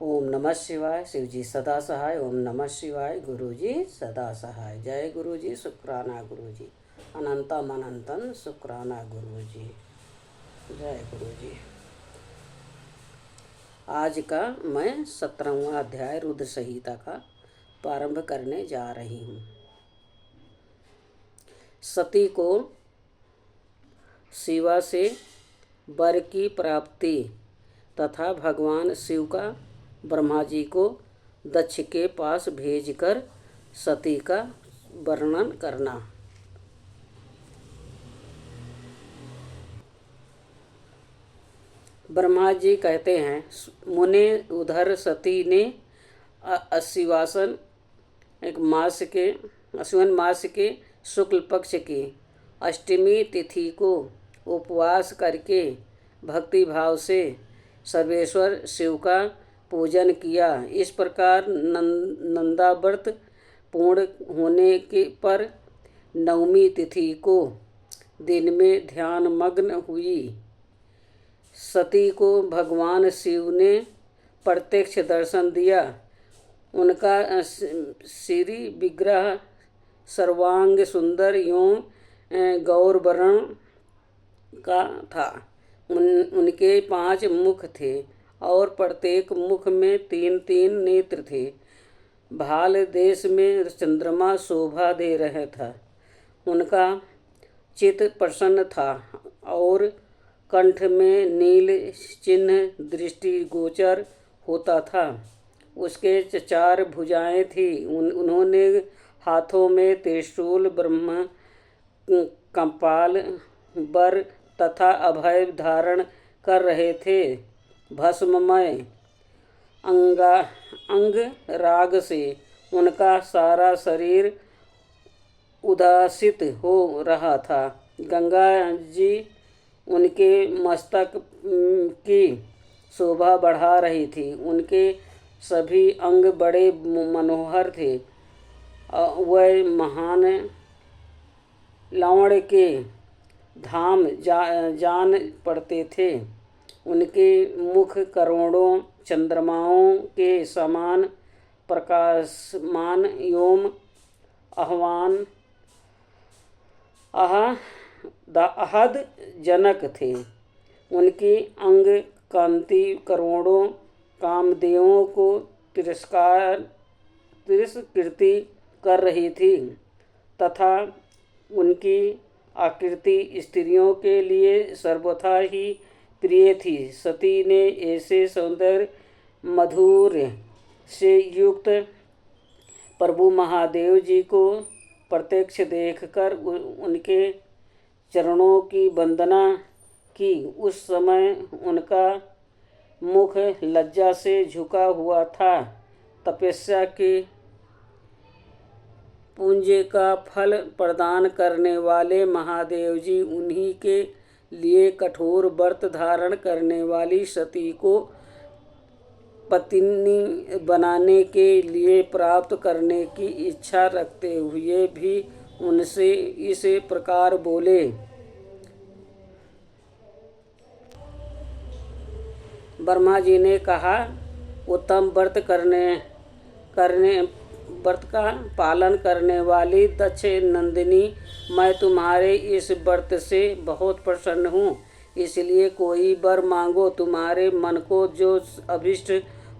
ओम नमः शिवाय। शिव जी सदा सहाय। ओम नमः शिवाय। गुरु जी सदा सहाय। जय गुरु जी। शुक्राना गुरु जी। अनंतम अनंतन शुक्राना गुरु जी। जय गुरु जी। आज का मैं 17वां अध्याय रुद्र संहिता का प्रारंभ करने जा रही हूँ। सती को शिवा से वर की प्राप्ति तथा भगवान शिव का ब्रह्मा जी को दक्ष के पास भेजकर सती का वर्णन करना। ब्रह्मा जी कहते हैं, मुने उधर सती ने अश्विन मास के शुक्ल पक्ष की अष्टमी तिथि को उपवास करके भक्ति भाव से सर्वेश्वर शिव का पूजन किया। इस प्रकार नंदाव्रत पूर्ण होने के पर नवमी तिथि को दिन में ध्यान मग्न हुई। सती को भगवान शिव ने प्रत्यक्ष दर्शन दिया। उनका श्री विग्रह सर्वांग सुंदर एवं गौरवर्ण का था। उनके 5 मुख थे और प्रत्येक मुख में 3-3 नेत्र थे। भाल देश में चंद्रमा शोभा दे रहा था। उनका चित्त प्रसन्न था और कंठ में नील चिन्ह दृष्टि गोचर होता था। उसके 4 भुजाएं थी। उन्होंने हाथों में त्रिशूल, ब्रह्म कपाल, वर तथा अभय धारण कर रहे थे। भस्ममय अंग राग से उनका सारा शरीर उदासित हो रहा था। गंगा जी उनके मस्तक की शोभा बढ़ा रही थी। उनके सभी अंग बड़े मनोहर थे। वह महान लावण्य के धाम जान पड़ते थे। उनके मुख करोड़ों चंद्रमाओं के समान प्रकाशमान एवं आहद जनक थे। उनकी अंग कांति करोड़ों कामदेवों को तिरस्कृति कर रही थी तथा उनकी आकृति स्त्रियों के लिए सर्वथा ही प्रिय थी। सती ने ऐसे सौंदर्य माधुर्य से युक्त प्रभु महादेव जी को प्रत्यक्ष देखकर उनके चरणों की वंदना की। उस समय उनका मुख लज्जा से झुका हुआ था। तपस्या के पुंज का फल प्रदान करने वाले महादेव जी उन्हीं के लिए कठोर व्रत धारण करने वाली सती को पत्नी बनाने के लिए प्राप्त करने की इच्छा रखते हुए भी उनसे इस प्रकार बोले। ब्रह्मा जी ने कहा, उत्तम व्रत का पालन करने वाली दक्ष नंदिनी, मैं तुम्हारे इस व्रत से बहुत प्रसन्न हूँ। इसलिए कोई वर मांगो। तुम्हारे मन को जो अभिष्ट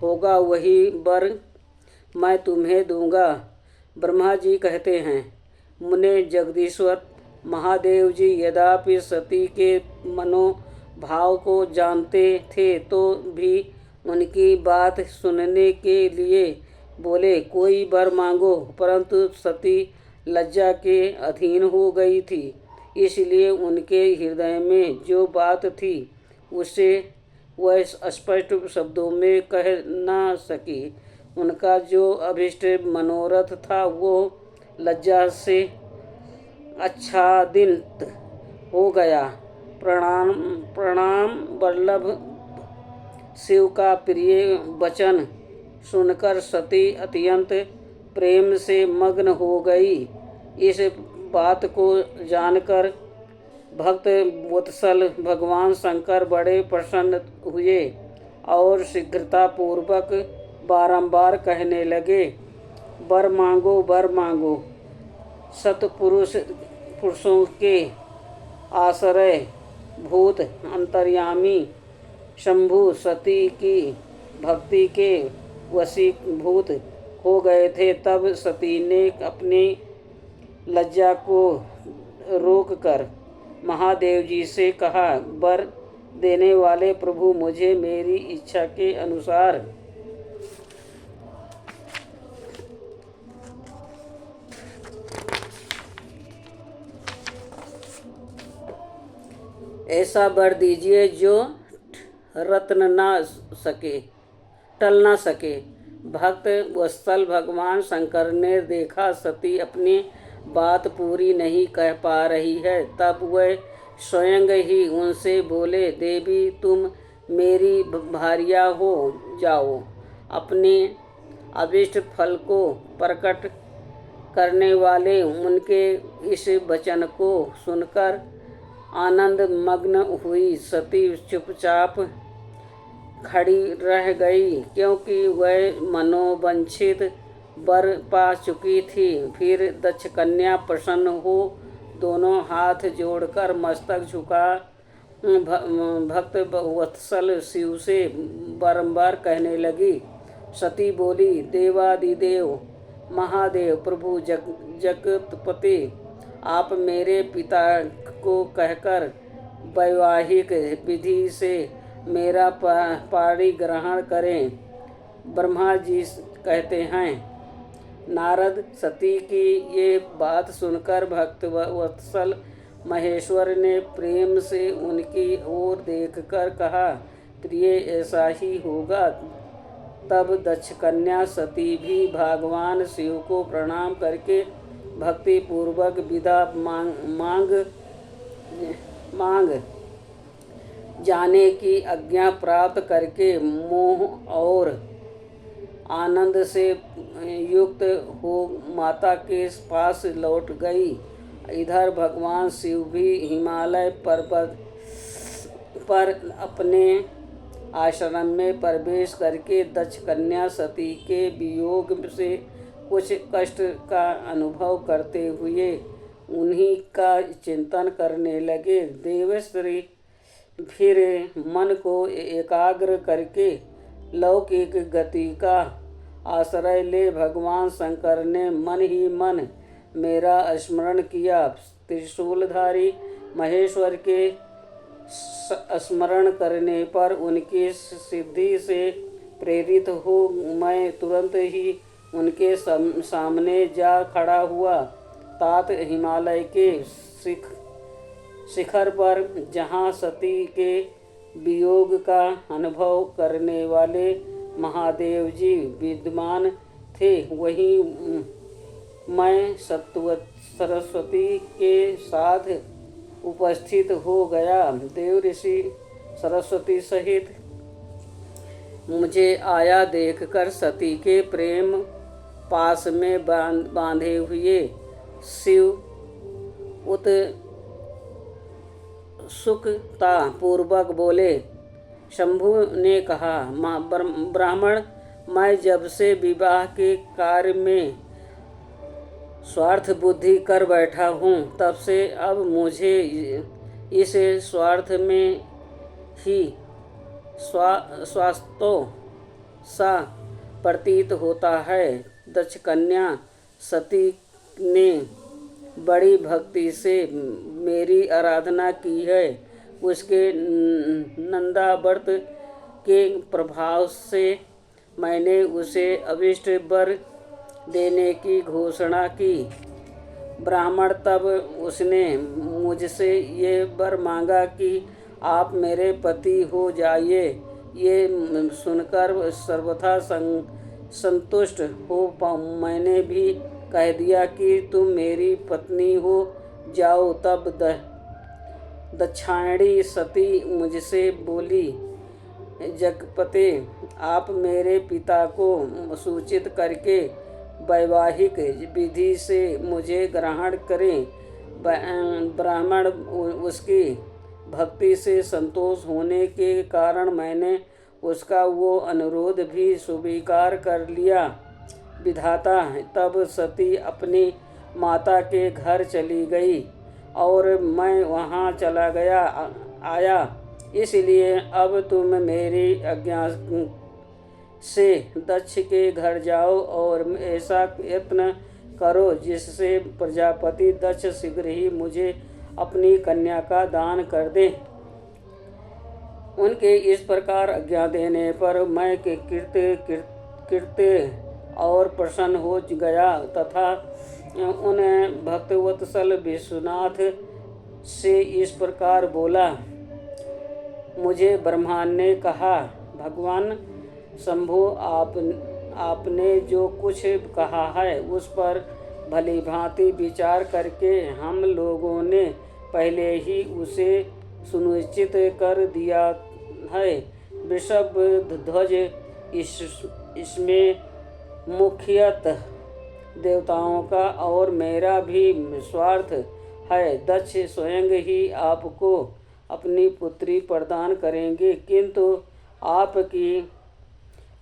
होगा वही वर मैं तुम्हें दूंगा। ब्रह्मा जी कहते हैं, मुने जगदीश्वर महादेव जी यद्यपि सती के मनोभाव को जानते थे तो भी उनकी बात सुनने के लिए बोले, कोई वर मांगो। परंतु सती लज्जा के अधीन हो गई थी। इसलिए उनके हृदय में जो बात थी उसे वह स्पष्ट शब्दों में कह न सकी। उनका जो अभिष्ट मनोरथ था वो लज्जा से आच्छादित हो गया। प्रणाम वल्लभ। शिव का प्रिय वचन सुनकर सती अत्यंत प्रेम से मग्न हो गई। इस बात को जानकर भक्त वत्सल भगवान शंकर बड़े प्रसन्न हुए और शीघ्रतापूर्वक बारंबार कहने लगे, वर मांगो, वर मांगो। पुरुषों के आश्रय भूत अंतर्यामी शंभु सती की भक्ति के वशीभूत हो गए थे। तब सती ने अपनी लज्जा को रोककर महादेव जी से कहा, वर देने वाले प्रभु, मुझे मेरी इच्छा के अनुसार ऐसा वर दीजिए जो टल ना सके। भक्त वत्सल भगवान शंकर ने देखा सती अपनी बात पूरी नहीं कह पा रही है। तब वह स्वयं ही उनसे बोले, देवी, तुम मेरी भार्या हो जाओ। अपने अभीष्ट फल को प्रकट करने वाले उनके इस वचन को सुनकर आनंद मग्न हुई सती चुपचाप खड़ी रह गई, क्योंकि वह मनोवांछित वर पा चुकी थी। फिर दक्ष कन्या प्रसन्न हो दोनों हाथ जोड़कर मस्तक झुका भक्त वत्सल शिव से बारंबार कहने लगी। सती बोली, देवादिदेव महादेव प्रभु जगतपति, आप मेरे पिता को कहकर वैवाहिक विधि से मेरा पाणी ग्रहण करें। ब्रह्मा जी कहते हैं। नारद सती की ये बात सुनकर भक्त वत्सल महेश्वर ने प्रेम से उनकी ओर देखकर कहा, प्रिय, ऐसा ही होगा। तब दक्ष कन्या सती भी भगवान शिव को प्रणाम करके भक्ति पूर्वक विदा मांग जाने की आज्ञा प्राप्त करके मोह और आनंद से युक्त हो माता के पास लौट गई। इधर भगवान शिव भी हिमालय पर्वत पर अपने आश्रम में प्रवेश करके दक्ष कन्या सती के वियोग से कुछ कष्ट का अनुभव करते हुए उन्हीं का चिंतन करने लगे। देवश्री फिर मन को एकाग्र करके लौकिक गति का आश्रय ले भगवान शंकर ने मन ही मन मेरा स्मरण किया। त्रिशूलधारी महेश्वर के स्मरण करने पर उनकी सिद्धि से प्रेरित हो मैं तुरंत ही उनके सामने जा खड़ा हुआ। तात हिमालय के शिखर पर जहाँ सती के वियोग का अनुभव करने वाले महादेव जी विद्यमान थे, वहीं मैं सरस्वती के साथ उपस्थित हो गया। देव ऋषि सरस्वती सहित मुझे आया देखकर सती के प्रेम पास में बांधे हुए शिव उत्सुकता पूर्वक बोले। शंभु ने कहा, ब्राह्मण, मैं जब से विवाह के कार्य में स्वार्थ बुद्धि कर बैठा हूँ, तब से अब मुझे इस स्वार्थ में ही स्वास्थ्य सा प्रतीत होता है। दक्ष कन्या सती ने बड़ी भक्ति से मेरी आराधना की है। उसके नंदा व्रत के प्रभाव से मैंने उसे अभिष्ट वर देने की घोषणा की। ब्राह्मण, तब उसने मुझसे ये वर मांगा कि आप मेरे पति हो जाइए। ये सुनकर सर्वथा संतुष्ट हो मैंने भी कह दिया कि तुम मेरी पत्नी हो जाओ। तब दक्षायणी सती मुझसे बोली, जगपते, आप मेरे पिता को सूचित करके वैवाहिक विधि से मुझे ग्रहण करें। ब्राह्मण उसकी भक्ति से संतोष होने के कारण मैंने उसका वो अनुरोध भी स्वीकार कर लिया। विधाता, तब सती अपनी माता के घर चली गई और मैं वहाँ चला आया। इसलिए अब तुम मेरी आज्ञा से दक्ष के घर जाओ और ऐसा यत्न करो जिससे प्रजापति दक्ष शीघ्र ही मुझे अपनी कन्या का दान कर दे। उनके इस प्रकार आज्ञा देने पर मैं कृत्य और प्रसन्न हो गया तथा उन भक्तवत्सल विश्वनाथ से इस प्रकार बोला। मुझे ब्रह्मा ने कहा, भगवान शंभु, आपने जो कुछ कहा है उस पर भली भांति विचार करके हम लोगों ने पहले ही उसे सुनिश्चित कर दिया है। वृषभ ध्वज इसमें मुख्यतः देवताओं का और मेरा भी स्वार्थ है। दक्ष स्वयं ही आपको अपनी पुत्री प्रदान करेंगे, किंतु आपकी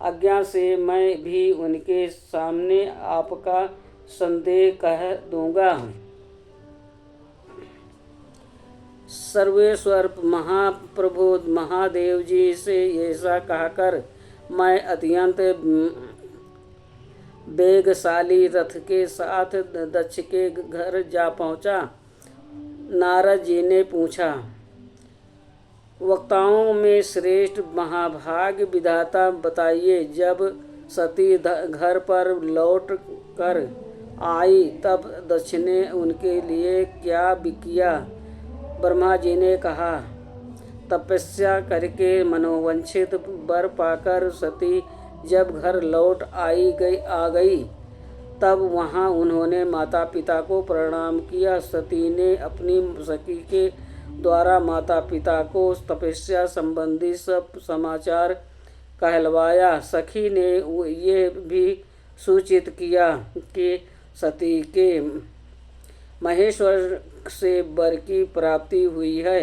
आज्ञा से मैं भी उनके सामने आपका संदेह कह दूंगा। सर्वेश्वर महाप्रभु महादेव जी से ऐसा कहकर मैं अत्यंत वेगशाली रथ के साथ दक्ष के घर जा पहुंचा। नारद जी ने पूछा, वक्ताओं में श्रेष्ठ महाभाग विधाता बताइए। जब सती घर पर लौट कर आई तब दक्ष ने उनके लिए क्या किया? ब्रह्मा जी ने कहा, तपस्या करके मनोवांछित वर पाकर सती जब घर लौट आ गई तब वहाँ उन्होंने माता पिता को प्रणाम किया। सती ने अपनी सखी के द्वारा माता पिता को तपस्या संबंधी सब समाचार कहलवाया। सखी ने ये भी सूचित किया कि सती के महेश्वर से वर की प्राप्ति हुई है।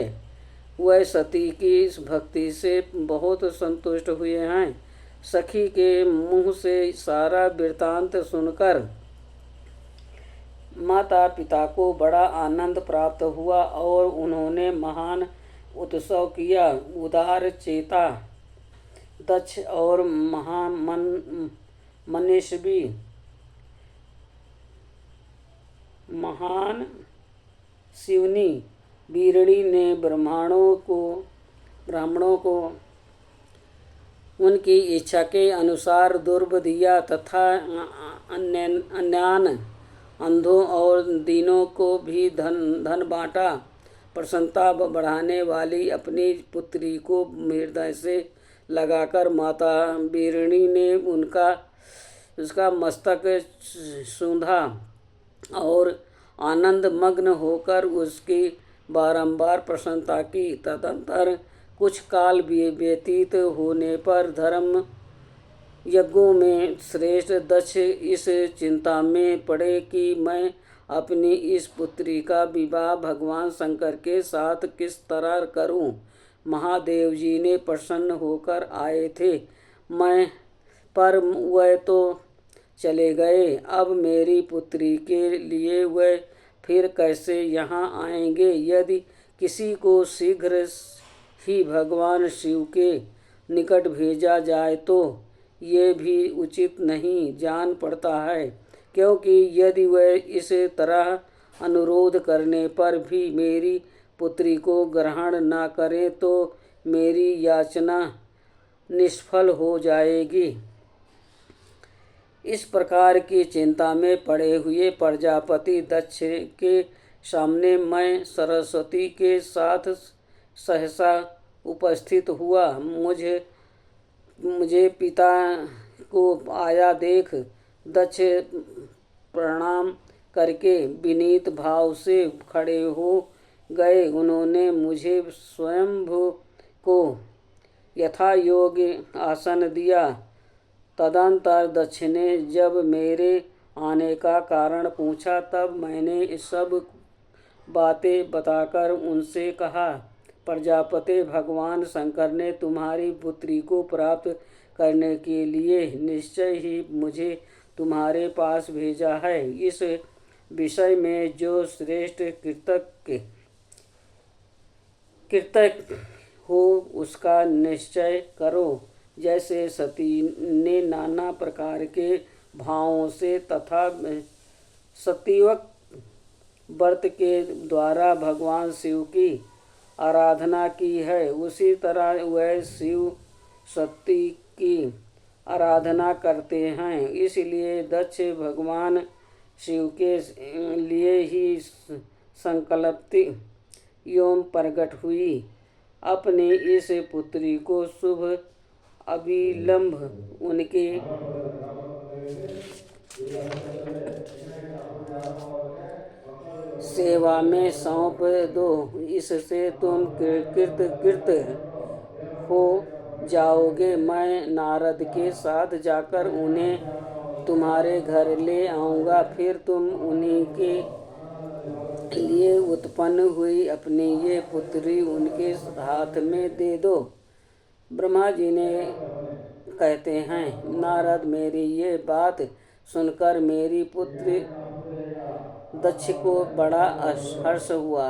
वह सती की इस भक्ति से बहुत संतुष्ट हुए हैं। सखी के मुँह से सारा वृत्तांत सुनकर माता पिता को बड़ा आनंद प्राप्त हुआ और उन्होंने महान उत्सव किया। उदार चेता दक्ष और महान शिवनी बीरणी ने ब्राह्मणों को उनकी इच्छा के अनुसार दुर्भ दिया तथा अन्यान अंधों और दीनों को भी धन बांटा। प्रसन्नता बढ़ाने वाली अपनी पुत्री को हृदय से लगाकर माता बीरणी ने उसका मस्तक सूंधा और आनंद मग्न होकर उसकी बारंबार प्रशंसा की। तदंतर कुछ काल व्यतीत होने पर धर्म यज्ञों में श्रेष्ठ दक्ष इस चिंता में पड़े कि मैं अपनी इस पुत्री का विवाह भगवान शंकर के साथ किस तरह करूं। महादेव जी ने प्रसन्न होकर आए थे, पर वह तो चले गए। अब मेरी पुत्री के लिए वह फिर कैसे यहाँ आएंगे? यदि किसी को शीघ्र ही भगवान शिव के निकट भेजा जाए तो ये भी उचित नहीं जान पड़ता है, क्योंकि यदि वह इस तरह अनुरोध करने पर भी मेरी पुत्री को ग्रहण न करे तो मेरी याचना निष्फल हो जाएगी। इस प्रकार की चिंता में पड़े हुए प्रजापति दक्ष के सामने मैं सरस्वती के साथ सहसा उपस्थित हुआ। मुझे पिता को आया देख दक्ष प्रणाम करके विनीत भाव से खड़े हो गए। उन्होंने मुझे स्वयंभू को यथा योग्य आसन दिया। तदंतर दक्ष ने जब मेरे आने का कारण पूछा तब मैंने सब बातें बताकर उनसे कहा, प्रजापति भगवान शंकर ने तुम्हारी पुत्री को प्राप्त करने के लिए निश्चय ही मुझे तुम्हारे पास भेजा है। इस विषय में जो श्रेष्ठ कृतज्ञ हो उसका निश्चय करो। जैसे सती ने नाना प्रकार के भावों से तथा सतीवक व्रत के द्वारा भगवान शिव की आराधना की है, उसी तरह वह शिव सती की आराधना करते हैं। इसलिए दक्ष भगवान शिव के लिए ही संकल्पित एवं प्रकट हुई। अपनी इस पुत्री को शुभ अविलंब उनके सेवा में सौंप दो। इससे तुम कृत हो जाओगे। मैं नारद के साथ जाकर उन्हें तुम्हारे घर ले आऊँगा। फिर तुम उन्हीं के लिए उत्पन्न हुई अपनी ये पुत्री उनके हाथ में दे दो। ब्रह्मा जी ने कहते हैं, नारद मेरी ये बात सुनकर मेरी पुत्र दक्ष को बड़ा हर्ष हुआ।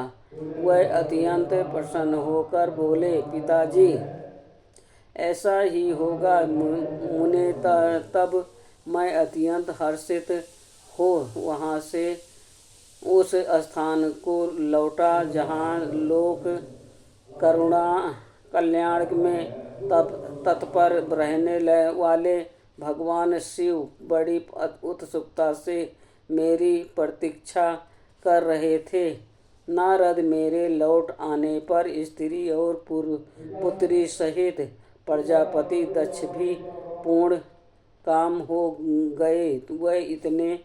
वह अत्यंत प्रसन्न होकर बोले, पिताजी ऐसा ही होगा मुने। तब मैं अत्यंत हर्षित हो वहाँ से उस स्थान को लौटा जहाँ लोक कल्याण में तत्पर रहने वाले भगवान शिव बड़ी उत्सुकता से मेरी प्रतीक्षा कर रहे थे। नारद मेरे लौट आने पर स्त्री और पुत्री सहित प्रजापति दक्ष भी पूर्ण काम हो गए। वह इतने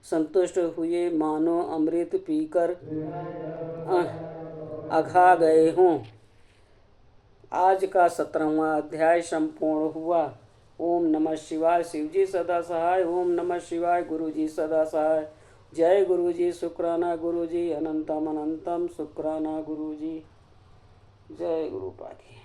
संतुष्ट हुए मानो अमृत पीकर अघा गए हों। आज का 17वां अध्याय संपूर्ण हुआ। ओम नमः शिवाय। शिवजी सदा सहाय। ओम नमः शिवाय। गुरुजी सदा सहाय। जय गुरुजी। शुक्राना गुरुजी। अनंतम अनंतम शुक्राना गुरुजी। जय गुरुपादी।